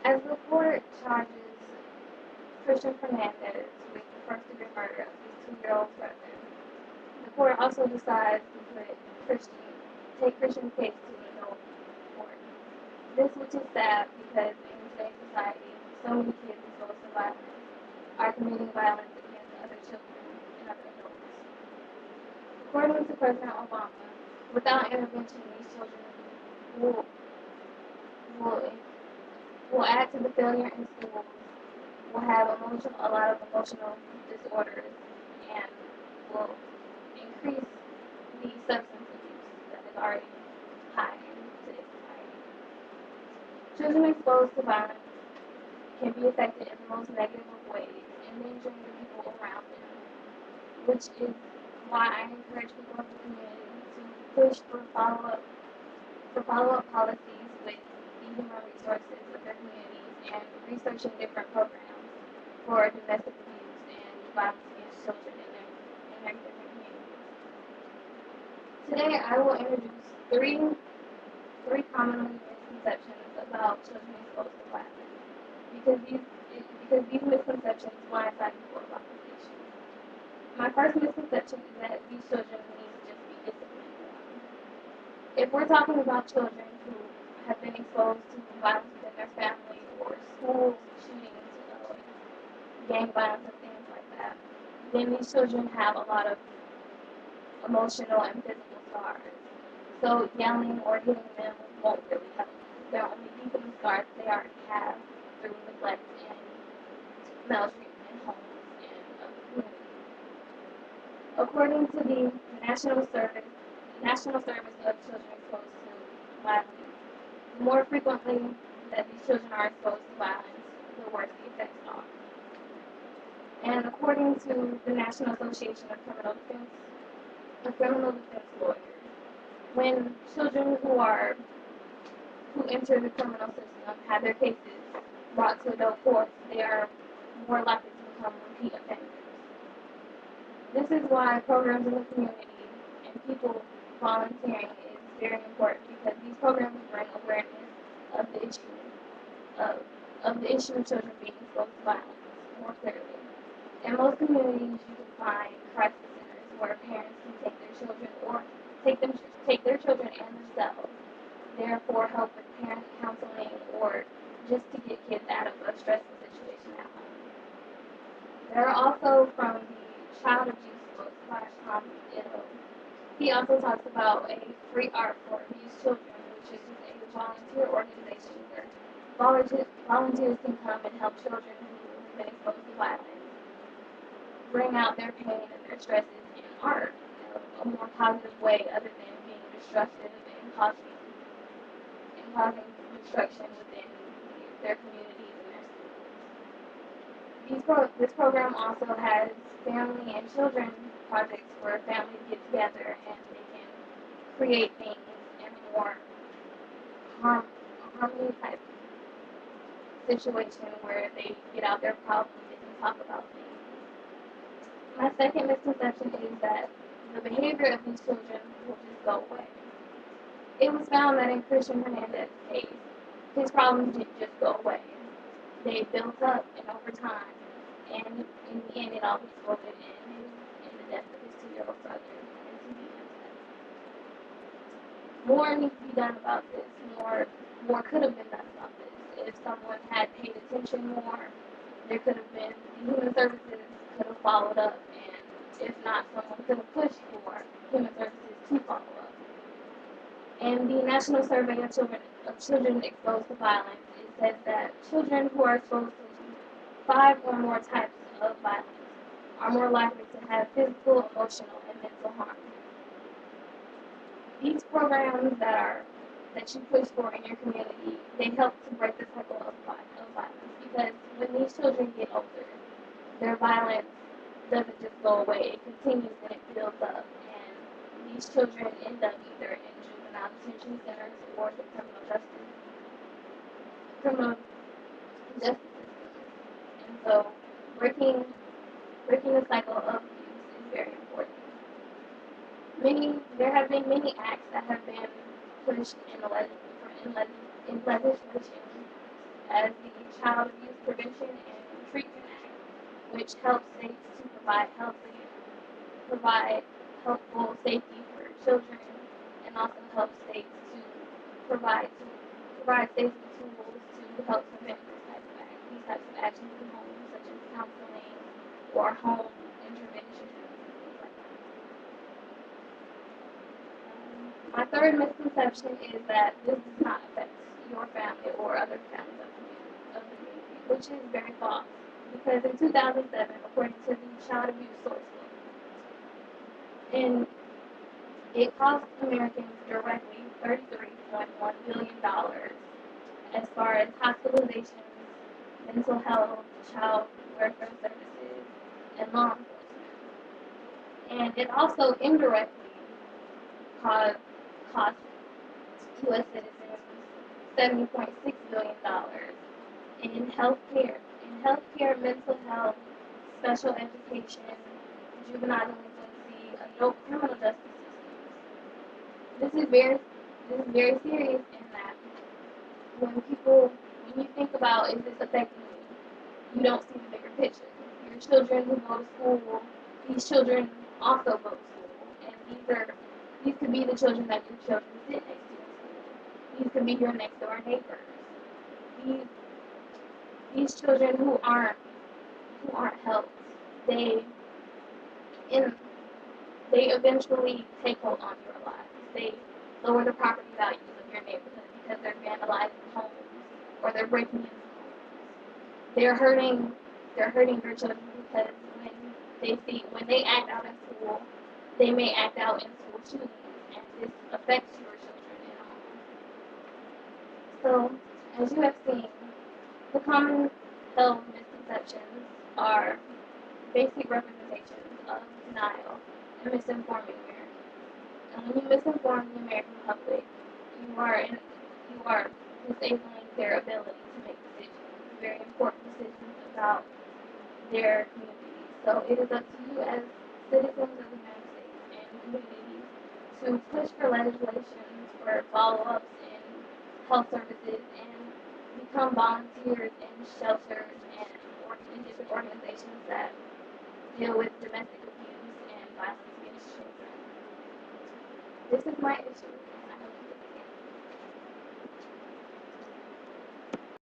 As the court charges Christian Fernandez with the first-degree murder of his 2-year-old brother, the court also decides to take Christian's case to an adult court. This, which is sad because in today's society, so many kids exposed to violence are committing violence against other children and other adults. According to President Obama, without intervention, these children will, will, will add to the failure in schools, will have a lot of emotional disorders, and will increase the substance abuse that is already high in today's society. Children exposed to violence can be affected in the most negative of ways, endangering the people around them, which is why I encourage people in the community to push for follow-up policies with the human resources of their communities and researching different programs for domestic abuse and violence against children in their different communities. Today I will introduce three commonly misconceptions about children exposed to violence because these misconceptions blindside people about this issue. My first misconception is that these children need to just be disciplined. If we're talking about children who have been exposed to violence within their family or school shootings, gang violence and things like that, then these children have a lot of emotional and physical scars. So yelling or hitting them won't really help. They're only deepen the scars they already have through neglect and maltreatment in homes and communities. According to the National Service of Children Exposed to Violence, the more frequently that these children are exposed to violence, the worse the effects are. And according to the National Association of Criminal Defense Lawyers, when children who enter the criminal system have their cases brought to adult courts, they are more likely to become repeat offenders. This is why programs in the community and people volunteering is very important because these programs bring awareness of the issue of children being exposed to violence more clearly. In most communities, you can find crisis centers where parents can take their children or take their children and themselves, therefore help with parent counseling or just to get kids out of a stressful situation at home. There are also from the Child Abuse book by Tom Ittle. He also talks about a free art for abused children, which is a volunteer organization where volunteers can come and help children who have been exposed to violence bring out their pain and their stresses in art in a more positive way other than being destructive and causing destruction within their communities and their schools. This program also has family and children projects where families get together and they can create things in a more harmony type situation where they get out their problems and can talk about things. My second misconception is that the behavior of these children will just go away. It was found that in Christian Hernandez's case, his problems didn't just go away. They built up and over time, and in the end it all exploded in the death of his 2-year-old brother and to be himself. More needs to be done about this. More could have been done about this. If someone had paid attention more, there could have been human services could have followed up, and if not, someone could have pushed for human services to follow up. In the National Survey of Children Exposed to Violence, it says that children who are exposed to 5 or more types of violence are more likely to have physical, emotional, and mental harm. These programs that you push for in your community, they help to break the cycle of violence because when these children get older, their violence doesn't just go away, it continues and it builds up, and these children end up either in juvenile detention centers or the criminal justice system. And so breaking the cycle of abuse is very important. There have been many acts that have been pushed in legislation as the Child Abuse Prevention and Treatment Act, which helps states to provide helpful safety for children, and also helps states to provide states with tools to help prevent these types of actions in homes, such as counseling or home intervention. My third misconception is that this does not affect your family or other families of the community, which is very false. Because in 2007, according to the Child Abuse Source Book, and it cost Americans directly $33.1 billion as far as hospitalizations, mental health, child welfare services, and law enforcement. And it also indirectly cost U.S. citizens $70.6 billion in healthcare, mental health, special education, juvenile delinquency, adult criminal justice systems. This is very serious in that when you think about is this affecting you, you don't see the bigger picture. Your children who go to school, these children also go to school, and these could be the children that your children sit next to in school. These could be your next door neighbors. These children who aren't helped, they eventually take hold on your lives. They lower the property values of your neighborhood because they're vandalizing homes or they're breaking into homes. They're hurting your children because when they act out in school, they may act out in school shootings, and this affects your children at home. So, as you have seen, the common health misconceptions are basic representations of denial and misinforming Americans. And when you misinform the American public, you are disabling their ability to make decisions, very important decisions about their communities. So it is up to you as citizens of the United States and communities to push for legislation for follow-ups in health services and become volunteers in shelters and in different organizations that deal with domestic abuse and violence against children. This is my issue.